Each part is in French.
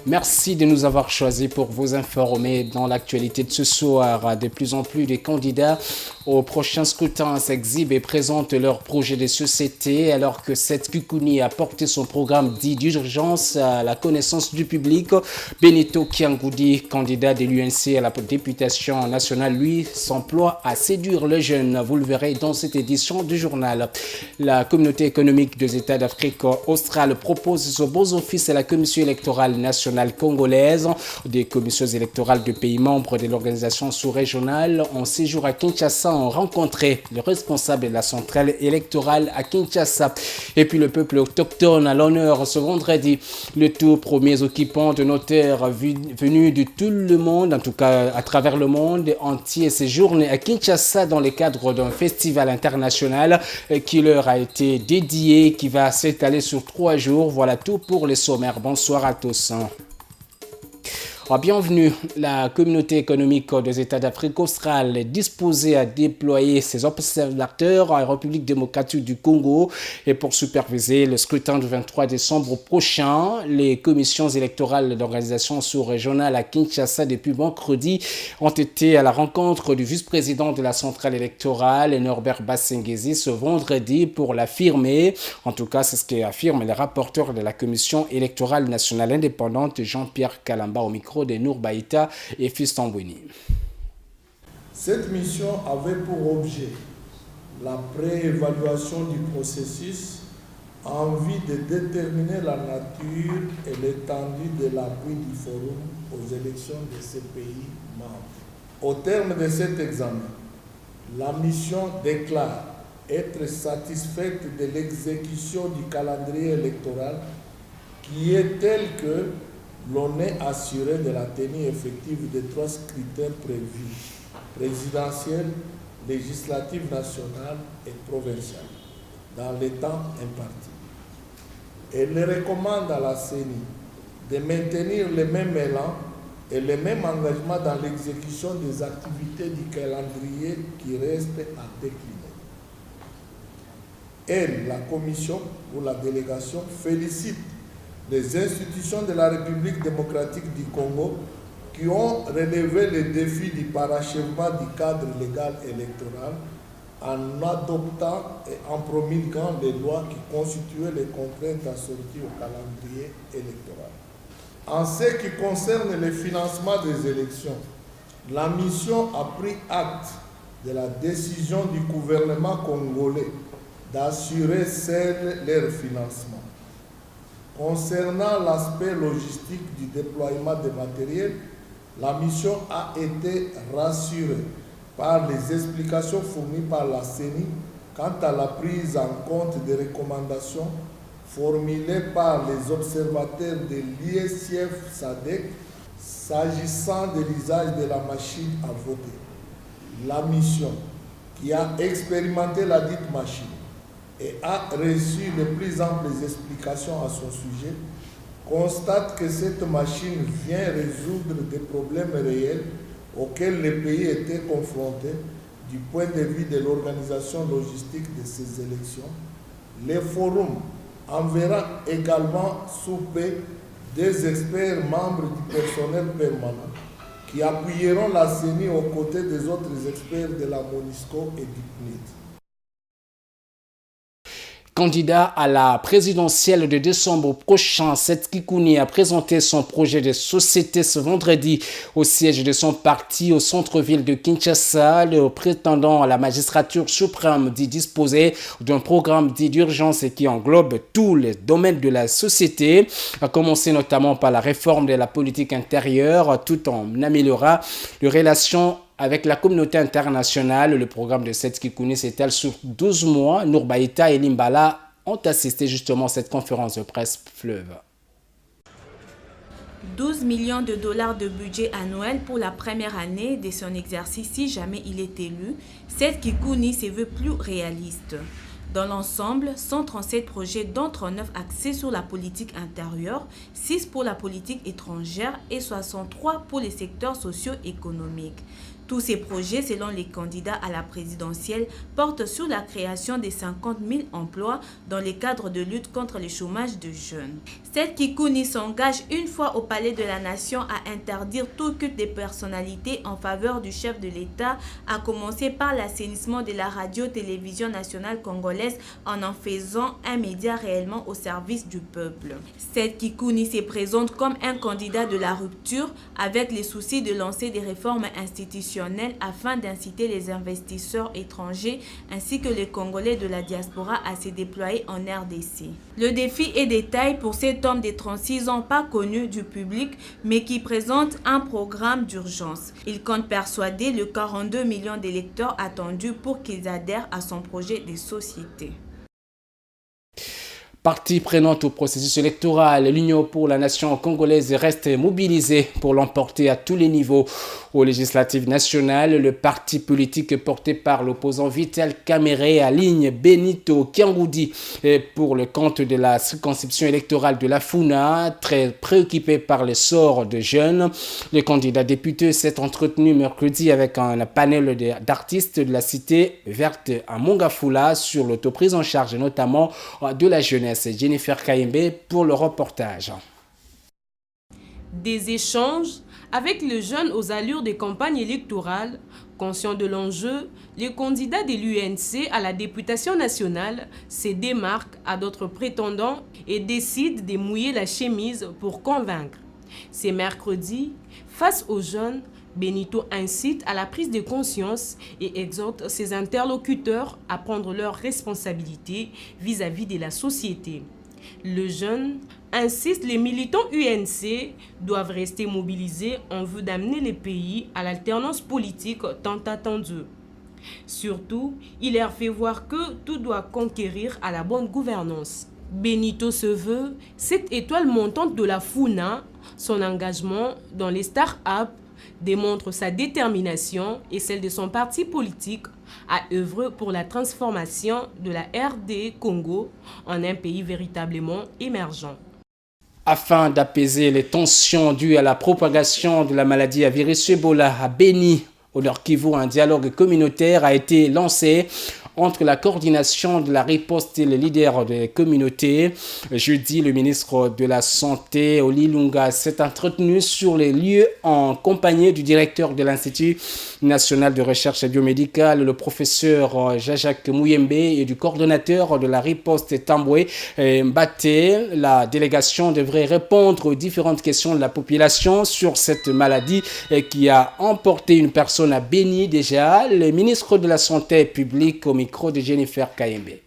Merci de nous avoir choisis pour vous informer dans l'actualité de ce soir. De plus en plus de candidats au prochain scrutin s'exhibent et présentent leur projet de société alors que Seth Kikuni a porté son programme dit d'urgence à la connaissance du public. Benito Kiangoudi, candidat de l'UNC à la députation nationale, lui, s'emploie à séduire les jeunes. Vous le verrez dans cette édition du journal. La communauté économique des États d'Afrique australe propose ce beaux office à la Commission électorale nationale congolaise. Des commissions électorales de pays membres de l'organisation sous-régionale en séjour à Kinshasa ont rencontré le responsable de la centrale électorale à Kinshasa. Et puis le peuple autochtone à l'honneur ce vendredi. Le tout premiers occupants de notaires venus de tout le monde, en tout cas à travers le monde entier, séjournent à Kinshasa dans le cadre d'un festival international qui leur a été dédié, qui va s'étaler sur 3 jours. Voilà tout pour les sommaires. Bonsoir à tous. Bienvenue. La communauté économique des États d'Afrique australe est disposée à déployer ses observateurs en République démocratique du Congo et pour superviser le scrutin du 23 décembre prochain. Les commissions électorales d'organisations sous-régionales à Kinshasa depuis mercredi ont été à la rencontre du vice-président de la centrale électorale, Norbert Bassengezi, ce vendredi pour l'affirmer. En tout cas, c'est ce qu'affirme le rapporteur de la commission électorale nationale indépendante, Jean-Pierre Kalamba, au micro de Nour Baïta et Fiston Bouini. Cette mission avait pour objet la préévaluation du processus en vue de déterminer la nature et l'étendue de l'appui du forum aux élections de ces pays membres. Au terme de cet examen, la mission déclare être satisfaite de l'exécution du calendrier électoral qui est tel que l'on est assuré de la tenue effective des 3 critères prévus, présidentiel, législative nationale et provinciale, dans les temps impartis. Elle recommande à la CENI de maintenir le même élan et le même engagement dans l'exécution des activités du calendrier qui restent à décliner. Elle, la Commission ou la délégation, félicite les institutions de la République démocratique du Congo qui ont relevé les défis du parachèvement du cadre légal électoral en adoptant et en promulguant les lois qui constituaient les contraintes assorties au calendrier électoral. En ce qui concerne le financement des élections, la mission a pris acte de la décision du gouvernement congolais d'assurer seul leur financement. Concernant l'aspect logistique du déploiement des matériels, la mission a été rassurée par les explications fournies par la CENI quant à la prise en compte des recommandations formulées par les observateurs de l'ISF SADC s'agissant de l'usage de la machine à voter. La mission, qui a expérimenté la dite machine, et a reçu les plus amples explications à son sujet, constate que cette machine vient résoudre des problèmes réels auxquels le pays était confronté du point de vue de l'organisation logistique de ces élections. Le forum enverra également sous peu des experts membres du personnel permanent qui appuieront la CENI aux côtés des autres experts de la MONUSCO et du PNID. Candidat à la présidentielle de décembre prochain, Seth Kikuni a présenté son projet de société ce vendredi au siège de son parti au centre-ville de Kinshasa. Le prétendant à la magistrature suprême dit disposer d'un programme dit d'urgence qui englobe tous les domaines de la société, à commencer notamment par la réforme de la politique intérieure, tout en améliorant les relations avec la communauté internationale. Le programme de Seth Kikuni s'étale sur 12 mois. Nour Baïta et Limbala ont assisté justement à cette conférence de presse fleuve. 12 millions de dollars de budget annuel pour la première année de son exercice si jamais il est élu. Seth Kikuni se veut plus réaliste. Dans l'ensemble, 137 projets dont 39 axés sur la politique intérieure, 6 pour la politique étrangère et 63 pour les secteurs socio-économiques. Tous ces projets, selon les candidats à la présidentielle, portent sur la création de 50 000 emplois dans le cadre de lutte contre le chômage de jeunes. Seth Kikouni s'engage une fois au Palais de la Nation à interdire tout culte des personnalités en faveur du chef de l'État, à commencer par l'assainissement de la radio-télévision nationale congolaise en faisant un média réellement au service du peuple. Seth Kikouni se présente comme un candidat de la rupture avec les soucis de lancer des réformes institutionnelles afin d'inciter les investisseurs étrangers ainsi que les Congolais de la diaspora à se déployer en RDC. Le défi est de taille pour cet homme de 36 ans pas connu du public mais qui présente un programme d'urgence. Il compte persuader les 42 millions d'électeurs attendus pour qu'ils adhèrent à son projet de société. Partie prenante au processus électoral, l'Union pour la nation congolaise reste mobilisée pour l'emporter à tous les niveaux. Aux législatives nationales, le parti politique porté par l'opposant Vital Kamerhe aligne Benito Kiangoudi pour le compte de la circonscription électorale de la Funa, très préoccupé par le sort de jeunes. Le candidat député s'est entretenu mercredi avec un panel d'artistes de la cité verte à Mongafula sur l'autoprise en charge notamment de la jeunesse. Jennifer Kayembe pour le reportage. Des échanges avec les jeunes aux allures des campagnes électorales, conscients de l'enjeu, les candidats de l'UNC à la députation nationale se démarquent à d'autres prétendants et décident de mouiller la chemise pour convaincre. C'est mercredi, face aux jeunes, Benito incite à la prise de conscience et exhorte ses interlocuteurs à prendre leurs responsabilités vis-à-vis de la société. Le jeune insiste, les militants UNC doivent rester mobilisés en vue d'amener les pays à l'alternance politique tant attendue. Surtout, il leur fait voir que tout doit conquérir à la bonne gouvernance. Benito se veut cette étoile montante de la Funa. Son engagement dans les start-up démontre sa détermination et celle de son parti politique à œuvrer pour la transformation de la RD Congo en un pays véritablement émergent. Afin d'apaiser les tensions dues à la propagation de la maladie à virus Ebola à Beni, au Nord Kivu, un dialogue communautaire a été lancé entre la coordination de la riposte et les leaders des communautés. Jeudi, le ministre de la Santé, Oli Lunga, s'est entretenu sur les lieux en compagnie du directeur de l'Institut national de recherche biomédicale, le professeur Jacques Mouyembe, et du coordonnateur de la riposte Tamboué Mbate. La délégation devrait répondre aux différentes questions de la population sur cette maladie qui a emporté une personne à Beni déjà. Le ministre de la Santé publique au micro de Jennifer Kayembe.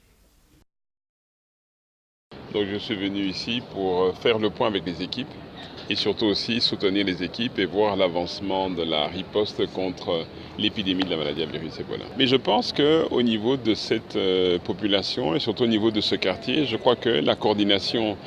Donc je suis venu ici pour faire le point avec les équipes et surtout aussi soutenir les équipes et voir l'avancement de la riposte contre l'épidémie de la maladie à virus Ebola. Mais je pense qu'au niveau de cette population et surtout au niveau de ce quartier, je crois que la coordination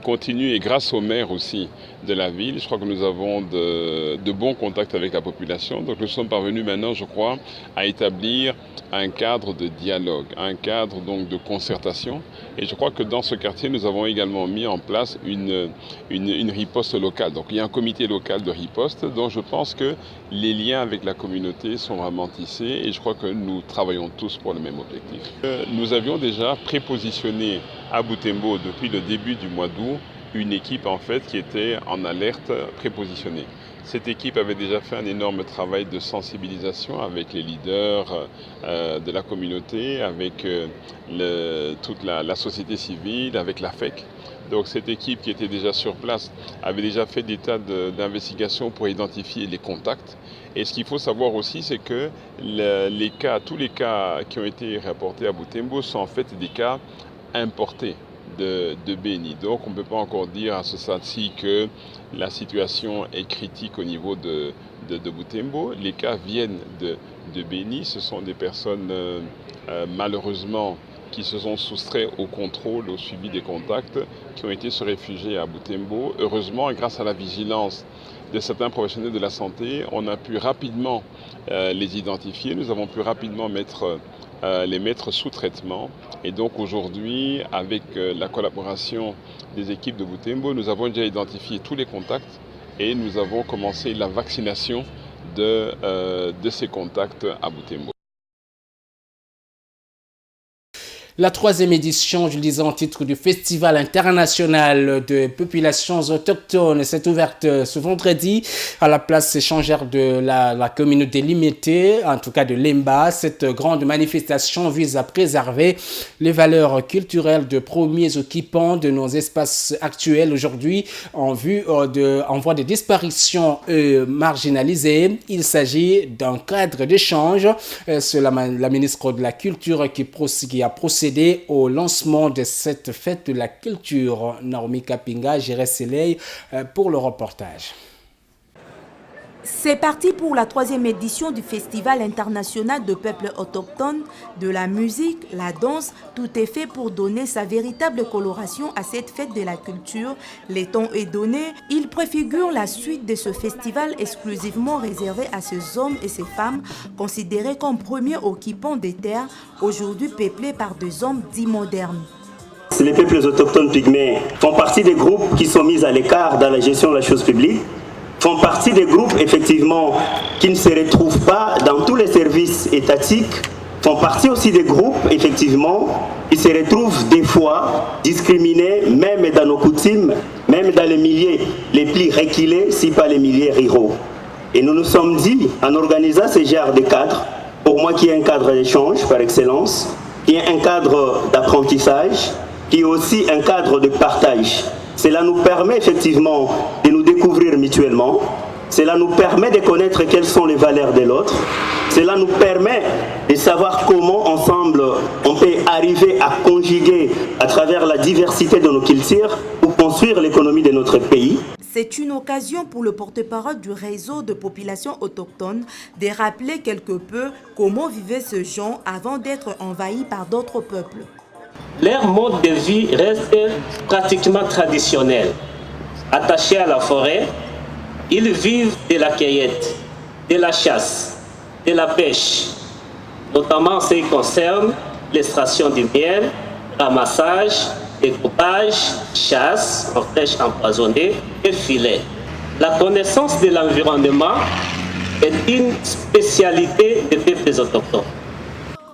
continue et grâce au maire aussi de la ville, je crois que nous avons de bons contacts avec la population. Donc nous sommes parvenus maintenant, je crois, à établir un cadre de dialogue, un cadre donc de concertation. Et je crois que dans ce quartier, nous avons également mis en place une riposte locale. Donc il y a un comité local de riposte dont je pense que les liens avec la communauté sont vraiment tissés et je crois que nous travaillons tous pour le même objectif. Nous avions déjà prépositionné à Butembo depuis le début du mois d'août une équipe en fait qui était en alerte prépositionnée. Cette équipe avait déjà fait un énorme travail de sensibilisation avec les leaders de la communauté, avec toute la société civile, avec la FEC. Donc cette équipe qui était déjà sur place avait déjà fait des tas d'investigations pour identifier les contacts. Et ce qu'il faut savoir aussi, c'est que tous les cas qui ont été rapportés à Butembo sont en fait des cas importés de Beni. Donc on ne peut pas encore dire à ce stade-ci que la situation est critique au niveau de Butembo. Les cas viennent de Beni. Ce sont des personnes malheureusement qui se sont soustraits au contrôle, au suivi des contacts, qui ont été se réfugier à Butembo. Heureusement, grâce à la vigilance de certains professionnels de la santé, on a pu rapidement les identifier. Nous avons pu rapidement les mettre sous traitement. Et donc aujourd'hui, avec la collaboration des équipes de Butembo, nous avons déjà identifié tous les contacts et nous avons commencé la vaccination de ces contacts à Butembo. La 3e édition, je le disais en titre, du Festival international de populations autochtones s'est ouverte ce vendredi à la place échangère de la communauté limitée, en tout cas de Lemba. Cette grande manifestation vise à préserver les valeurs culturelles de premiers occupants de nos espaces actuels aujourd'hui en voie de disparition marginalisée. Il s'agit d'un cadre d'échange. C'est la ministre de la Culture qui a procédé au lancement de cette fête de la culture. Naomi Kapinga, Jéré Selei pour le reportage. C'est parti pour la 3e édition du Festival international de peuples autochtones, de la musique, la danse. Tout est fait pour donner sa véritable coloration à cette fête de la culture. Le ton est donné. Il préfigure la suite de ce festival exclusivement réservé à ces hommes et ces femmes considérés comme premiers occupants des terres, aujourd'hui peuplés par des hommes dits modernes. Les peuples autochtones pygmées font partie des groupes qui sont mis à l'écart dans la gestion de la chose publique, font partie des groupes effectivement qui ne se retrouvent pas dans tous les services étatiques, font partie aussi des groupes effectivement qui se retrouvent des fois discriminés même dans nos coutumes, même dans les milieux les plus reculés, si pas les milieux ruraux. Et nous nous sommes dit, en organisant ce genre de cadre, pour moi qui est un cadre d'échange par excellence, qui est un cadre d'apprentissage, qui est aussi un cadre de partage. Cela nous permet effectivement de nous découvrir mutuellement. Cela nous permet de connaître quelles sont les valeurs de l'autre. Cela nous permet de savoir comment ensemble on peut arriver à conjuguer à travers la diversité de nos cultures pour construire l'économie de notre pays. C'est une occasion pour le porte-parole du réseau de populations autochtones de rappeler quelque peu comment vivaient ces gens avant d'être envahis par d'autres peuples. Leur mode de vie reste pratiquement traditionnel. Attachés à la forêt, ils vivent de la cueillette, de la chasse, de la pêche, notamment en ce qui concerne l'extraction du miel, ramassage, découpage, chasse, flèches empoisonnées et filets. La connaissance de l'environnement est une spécialité des peuples autochtones.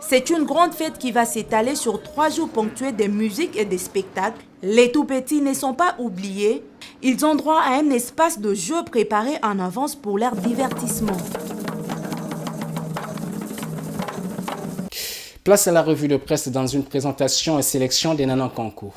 C'est une grande fête qui va s'étaler sur 3 jours ponctués de musique et de spectacles. Les tout-petits ne sont pas oubliés. Ils ont droit à un espace de jeu préparé en avance pour leur divertissement. Place à la revue de presse dans une présentation et sélection des Nanan Kankou.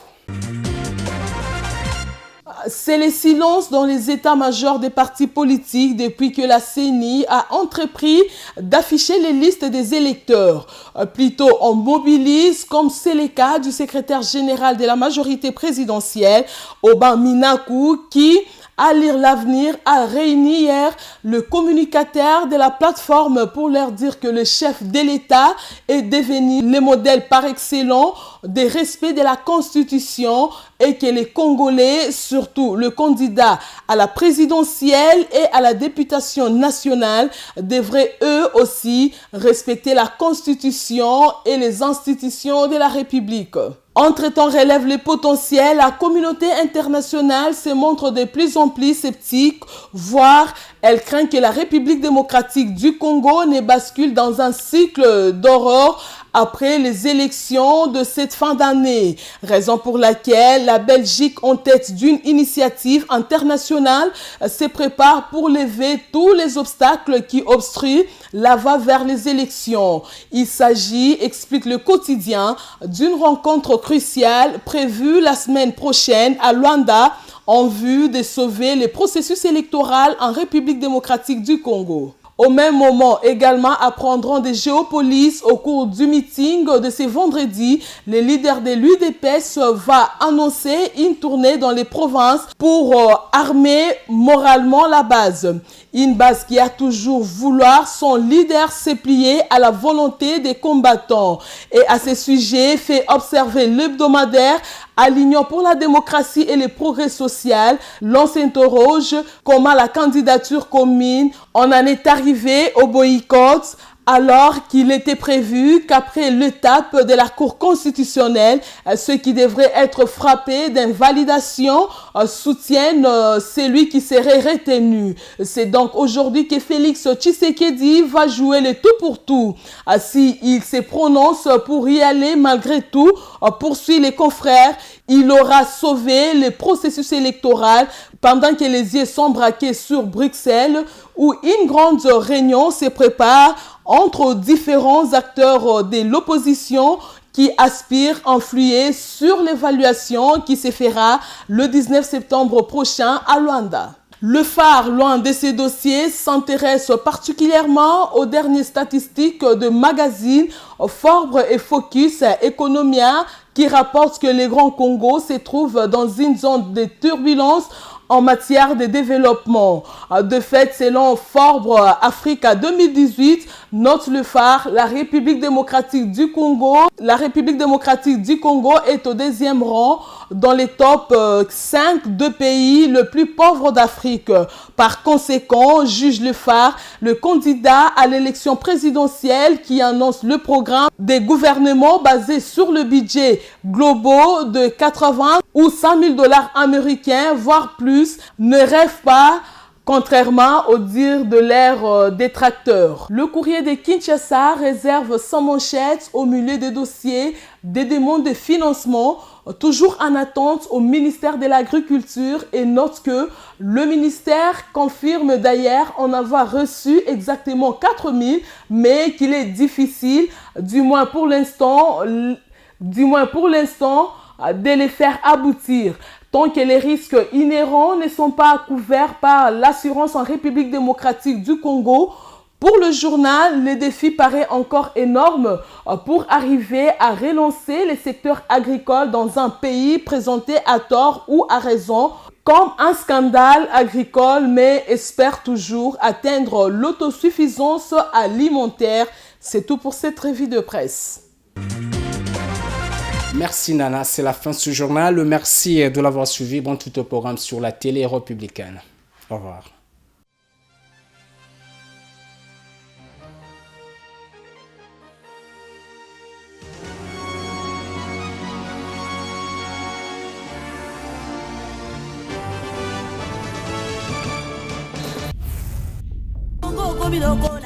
C'est le silence dans les états-majors des partis politiques depuis que la CENI a entrepris d'afficher les listes des électeurs. Plutôt, on mobilise, comme c'est le cas du secrétaire général de la majorité présidentielle, Oban Minakou, qui, à lire l'avenir, a réuni hier le communicateur de la plateforme pour leur dire que le chef de l'État est devenu le modèle par excellence de respect de la Constitution et que les Congolais, surtout le candidat à la présidentielle et à la députation nationale, devraient eux aussi respecter la Constitution et les institutions de la République. Entre-temps, relève le potentiel, la communauté internationale se montre de plus en plus sceptique, voire elle craint que la République démocratique du Congo ne bascule dans un cycle d'horreur après les élections de cette fin d'année. Raison pour laquelle la Belgique, en tête d'une initiative internationale, se prépare pour lever tous les obstacles qui obstruent la voie vers les élections. Il s'agit, explique le quotidien, d'une rencontre cruciale prévue la semaine prochaine à Luanda en vue de sauver le processus électoral en République démocratique du Congo. Au même moment, également apprendront des géopolices au cours du meeting de ce vendredi. Le leader de l'UDPS va annoncer une tournée dans les provinces pour armer moralement la base. Une base qui a toujours voulu son leader se plier à la volonté des combattants. Et à ce sujet, fait observer l'hebdomadaire à l'Union pour la démocratie et le progrès social, l'on s'interroge comment la candidature commune en est arrivée au boycott alors qu'il était prévu qu'après l'étape de la Cour constitutionnelle, ceux qui devraient être frappés d'invalidation soutiennent celui qui serait retenu. C'est donc aujourd'hui que Félix Tshisekedi va jouer le tout pour tout. S'il se prononce pour y aller malgré tout, poursuit les confrères, il aura sauvé le processus électoral pendant que les yeux sont braqués sur Bruxelles, où une grande réunion se prépare entre différents acteurs de l'opposition qui aspirent à influer sur l'évaluation qui se fera le 19 septembre prochain à Luanda. Le phare, loin de ces dossiers, s'intéresse particulièrement aux dernières statistiques de magazines Forbes et Focus Economia qui rapportent que le Grand Congo se trouve dans une zone de turbulence en matière de développement. De fait, selon Forbes Africa 2018, note le phare, la République démocratique du Congo. La République démocratique du Congo est au deuxième rang dans les top 5 de pays les plus pauvres d'Afrique. Par conséquent, juge le phare, le candidat à l'élection présidentielle qui annonce le programme des gouvernements basés sur le budget global de 80 ou 100 000 $ américains, voire plus, ne rêve pas, contrairement au dire de leurs détracteurs. Le courrier de Kinshasa réserve sans manchette au milieu des dossiers des demandes de financement, toujours en attente au ministère de l'Agriculture, et note que le ministère confirme d'ailleurs en avoir reçu exactement 4 000, mais qu'il est difficile, du moins pour l'instant, de les faire aboutir, tant que les risques inhérents ne sont pas couverts par l'assurance en République démocratique du Congo. Pour le journal, le défi paraît encore énorme pour arriver à relancer le secteur agricole dans un pays présenté à tort ou à raison comme un scandale agricole, mais espère toujours atteindre l'autosuffisance alimentaire. C'est tout pour cette revue de presse. Merci Nana, c'est la fin de ce journal. Merci de l'avoir suivi. Bon tout au programme sur la télé républicaine. Au revoir. Biloko